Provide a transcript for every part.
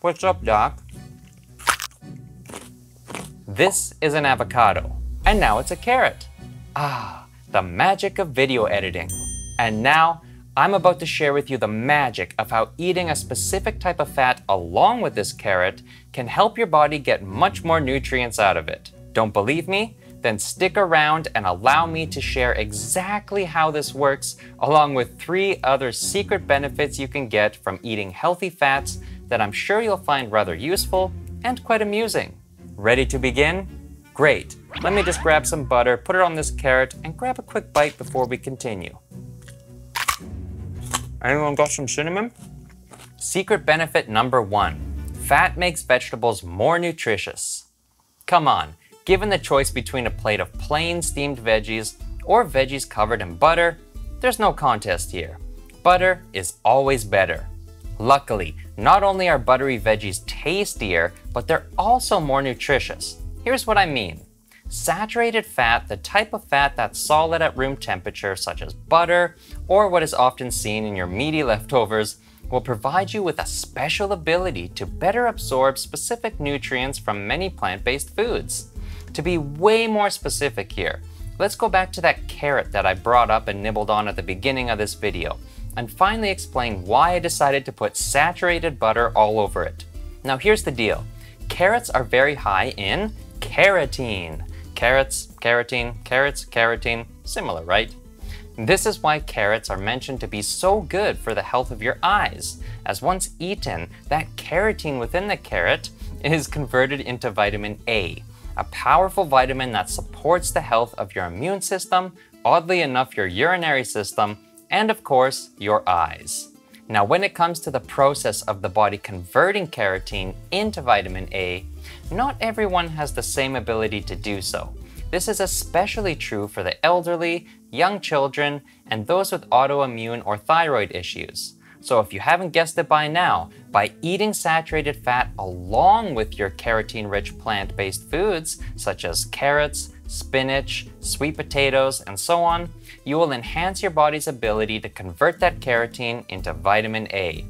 What's up, Doc? This is an avocado, and now it's a carrot. Ah, the magic of video editing. And now, I'm about to share with you the magic of how eating a specific type of fat along with this carrot can help your body get much more nutrients out of it. Don't believe me? Then stick around and allow me to share exactly how this works, along with 3 other secret benefits you can get from eating healthy fats that I'm sure you'll find rather useful and quite amusing. Ready to begin? Great. Let me just grab some butter, put it on this carrot, and grab a quick bite before we continue. Anyone got some cinnamon? Secret benefit number 1. Fat makes vegetables more nutritious. Come on, given the choice between a plate of plain steamed veggies or veggies covered in butter, there's no contest here. Butter is always better. Luckily, not only are buttery veggies tastier, but they're also more nutritious. Here's what I mean. Saturated fat, the type of fat that's solid at room temperature, such as butter, or what is often seen in your meaty leftovers, will provide you with a special ability to better absorb specific nutrients from many plant-based foods. To be way more specific here, let's go back to that carrot that I brought up and nibbled on at the beginning of this video, and finally explain why I decided to put saturated butter all over it. Now here's the deal. Carrots are very high in carotene. Carrots, carotene, carrots, carotene, similar, right? This is why carrots are mentioned to be so good for the health of your eyes, as once eaten, that carotene within the carrot is converted into vitamin A, a powerful vitamin that supports the health of your immune system, oddly enough your urinary system, and of course, your eyes. Now, when it comes to the process of the body converting carotene into vitamin A, not everyone has the same ability to do so. This is especially true for the elderly, young children, and those with autoimmune or thyroid issues. So if you haven't guessed it by now, by eating saturated fat along with your carotene-rich plant-based foods, such as carrots, spinach, sweet potatoes, and so on, you will enhance your body's ability to convert that carotene into vitamin A.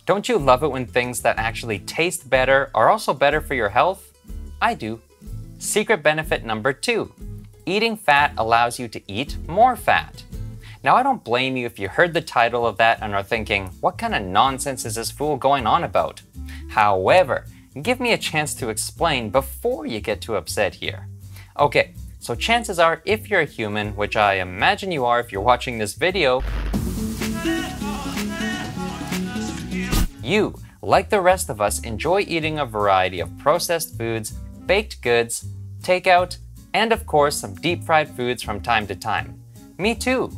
Don't you love it when things that actually taste better are also better for your health? I do. Secret benefit number 2. Eating fat allows you to eat more fat. Now, I don't blame you if you heard the title of that and are thinking, what kind of nonsense is this fool going on about? However, give me a chance to explain before you get too upset here. Okay, so chances are, if you're a human, which I imagine you are if you're watching this video, you, like the rest of us, enjoy eating a variety of processed foods, baked goods, takeout, and of course some deep-fried foods from time to time. Me too.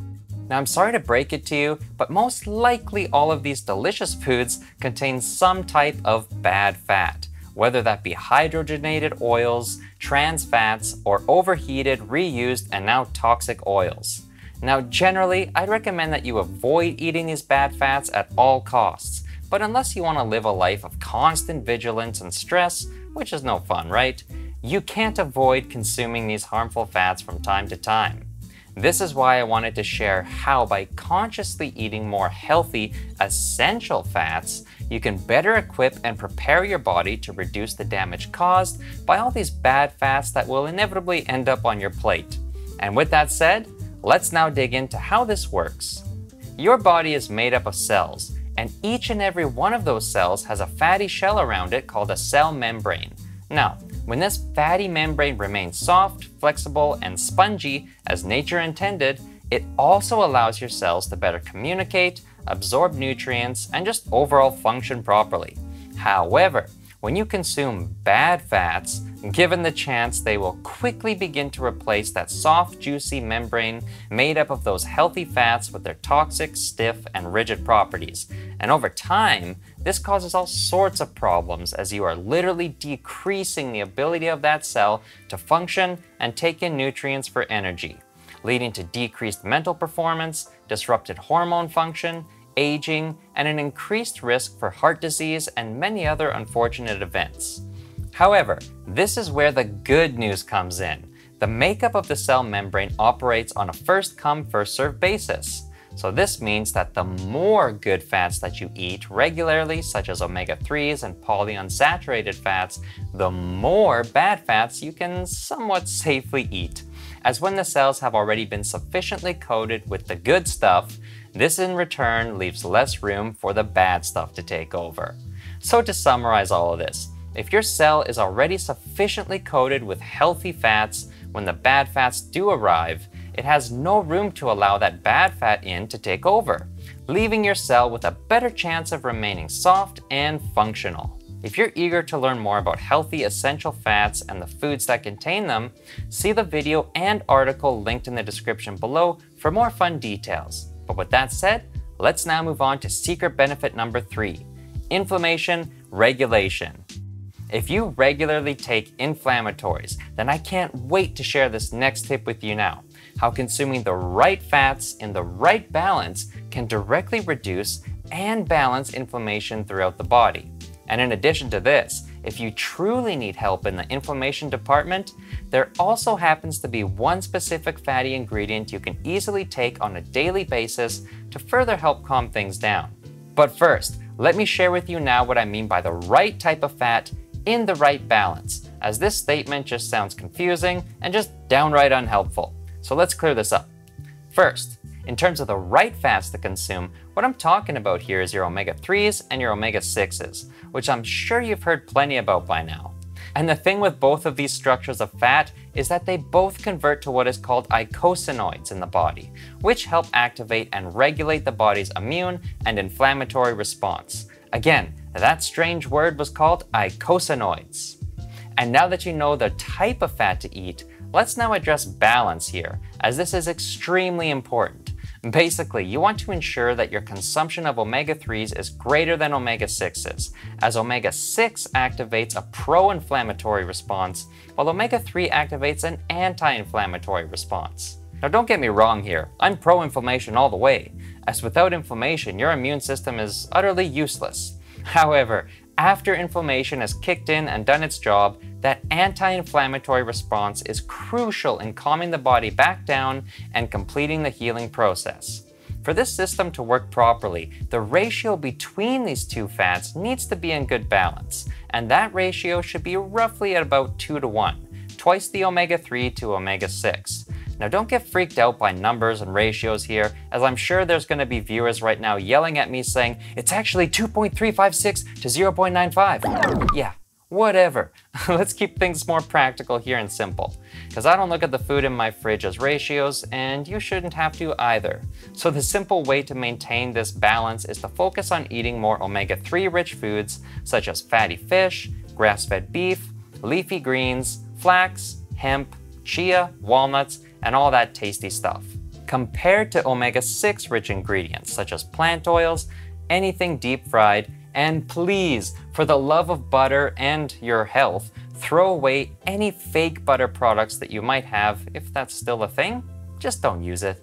Now, I'm sorry to break it to you, but most likely all of these delicious foods contain some type of bad fat, whether that be hydrogenated oils, trans fats, or overheated, reused, and now toxic oils. Now, generally, I'd recommend that you avoid eating these bad fats at all costs, but unless you want to live a life of constant vigilance and stress, which is no fun, right? You can't avoid consuming these harmful fats from time to time. This is why I wanted to share how by consciously eating more healthy, essential fats, you can better equip and prepare your body to reduce the damage caused by all these bad fats that will inevitably end up on your plate. And with that said, let's now dig into how this works. Your body is made up of cells, and each and every one of those cells has a fatty shell around it called a cell membrane. Now, when this fatty membrane remains soft, flexible, and spongy as nature intended, it also allows your cells to better communicate, absorb nutrients, and just overall function properly. However, when you consume bad fats, given the chance, they will quickly begin to replace that soft, juicy membrane made up of those healthy fats with their toxic, stiff, and rigid properties. And over time, this causes all sorts of problems as you are literally decreasing the ability of that cell to function and take in nutrients for energy, leading to decreased mental performance, disrupted hormone function, aging, and an increased risk for heart disease and many other unfortunate events. However, this is where the good news comes in. The makeup of the cell membrane operates on a first-come, first-served basis. So this means that the more good fats that you eat regularly, such as omega-3s and polyunsaturated fats, the more bad fats you can somewhat safely eat. As when the cells have already been sufficiently coated with the good stuff, this in return leaves less room for the bad stuff to take over. So to summarize all of this, if your cell is already sufficiently coated with healthy fats, when the bad fats do arrive, it has no room to allow that bad fat in to take over, leaving your cell with a better chance of remaining soft and functional. If you're eager to learn more about healthy essential fats and the foods that contain them, see the video and article linked in the description below for more fun details. But with that said, let's now move on to secret benefit number 3, inflammation regulation. If you regularly take inflammatories, then I can't wait to share this next tip with you now. How consuming the right fats in the right balance can directly reduce and balance inflammation throughout the body. And in addition to this, if you truly need help in the inflammation department, there also happens to be one specific fatty ingredient you can easily take on a daily basis to further help calm things down. But first, let me share with you now what I mean by the right type of fat in the right balance, as this statement just sounds confusing and just downright unhelpful. So let's clear this up. First, in terms of the right fats to consume, what I'm talking about here is your omega-3s and your omega-6s, which I'm sure you've heard plenty about by now. And the thing with both of these structures of fat is that they both convert to what is called eicosanoids in the body, which help activate and regulate the body's immune and inflammatory response. Again, that strange word was called eicosanoids. And now that you know the type of fat to eat, let's now address balance here, as this is extremely important. Basically, you want to ensure that your consumption of omega-3s is greater than omega-6s, as omega-6 activates a pro-inflammatory response, while omega-3 activates an anti-inflammatory response. Now don't get me wrong here, I'm pro-inflammation all the way, as without inflammation, your immune system is utterly useless. However, after inflammation has kicked in and done its job, that anti-inflammatory response is crucial in calming the body back down and completing the healing process. For this system to work properly, the ratio between these two fats needs to be in good balance, and that ratio should be roughly at about 2:1, twice the omega-3 to omega-6. Now don't get freaked out by numbers and ratios here, as I'm sure there's going to be viewers right now yelling at me saying, it's actually 2.356 to 0.95. Yeah, whatever. Let's keep things more practical here and simple, because I don't look at the food in my fridge as ratios, and you shouldn't have to either. So the simple way to maintain this balance is to focus on eating more omega-3 rich foods, such as fatty fish, grass-fed beef, leafy greens, flax, hemp, chia, walnuts, and all that tasty stuff. Compared to omega-6 rich ingredients such as plant oils, anything deep fried, and please, for the love of butter and your health, throw away any fake butter products that you might have. If that's still a thing, just don't use it.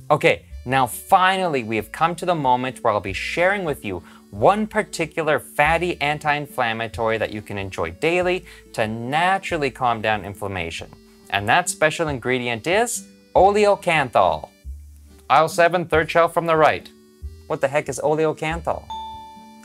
Okay, now finally we have come to the moment where I'll be sharing with you one particular fatty anti-inflammatory that you can enjoy daily to naturally calm down inflammation. And that special ingredient is oleocanthal. Aisle 7, third shelf from the right. What the heck is oleocanthal?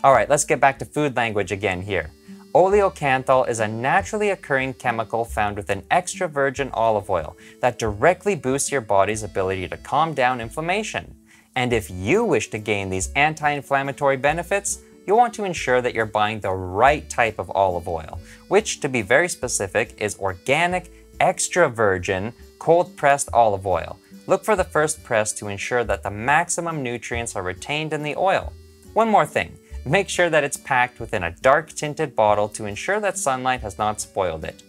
Alright, let's get back to food language again here. Oleocanthal is a naturally occurring chemical found within extra virgin olive oil that directly boosts your body's ability to calm down inflammation. And if you wish to gain these anti-inflammatory benefits, you'll want to ensure that you're buying the right type of olive oil, which, to be very specific, is organic, extra virgin, cold-pressed olive oil. Look for the first press to ensure that the maximum nutrients are retained in the oil. One more thing, make sure that it's packed within a dark tinted bottle to ensure that sunlight has not spoiled it.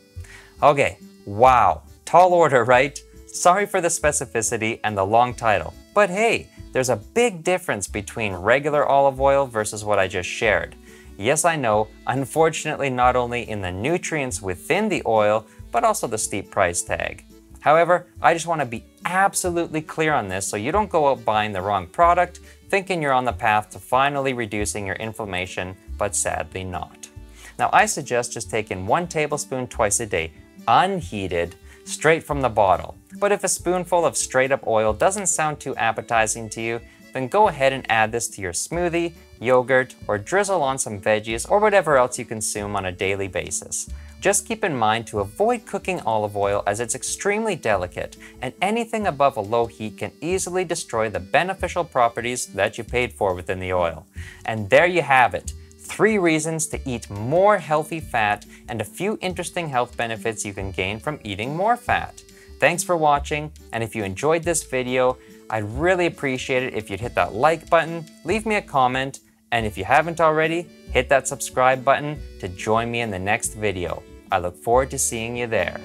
Okay, wow, tall order, right? Sorry for the specificity and the long title, but hey, there's a big difference between regular olive oil versus what I just shared. Yes, I know, unfortunately not only in the nutrients within the oil, but also the steep price tag. However, I just want to be absolutely clear on this so you don't go out buying the wrong product, thinking you're on the path to finally reducing your inflammation, but sadly not. Now I suggest just taking 1 tablespoon twice a day, unheated, straight from the bottle. But if a spoonful of straight up oil doesn't sound too appetizing to you, then go ahead and add this to your smoothie, yogurt, or drizzle on some veggies or whatever else you consume on a daily basis. Just keep in mind to avoid cooking olive oil as it's extremely delicate, and anything above a low heat can easily destroy the beneficial properties that you paid for within the oil. And there you have it, 3 reasons to eat more healthy fat and a few interesting health benefits you can gain from eating more fat. Thanks for watching, and if you enjoyed this video, I'd really appreciate it if you'd hit that like button, leave me a comment, and if you haven't already, hit that subscribe button to join me in the next video. I look forward to seeing you there.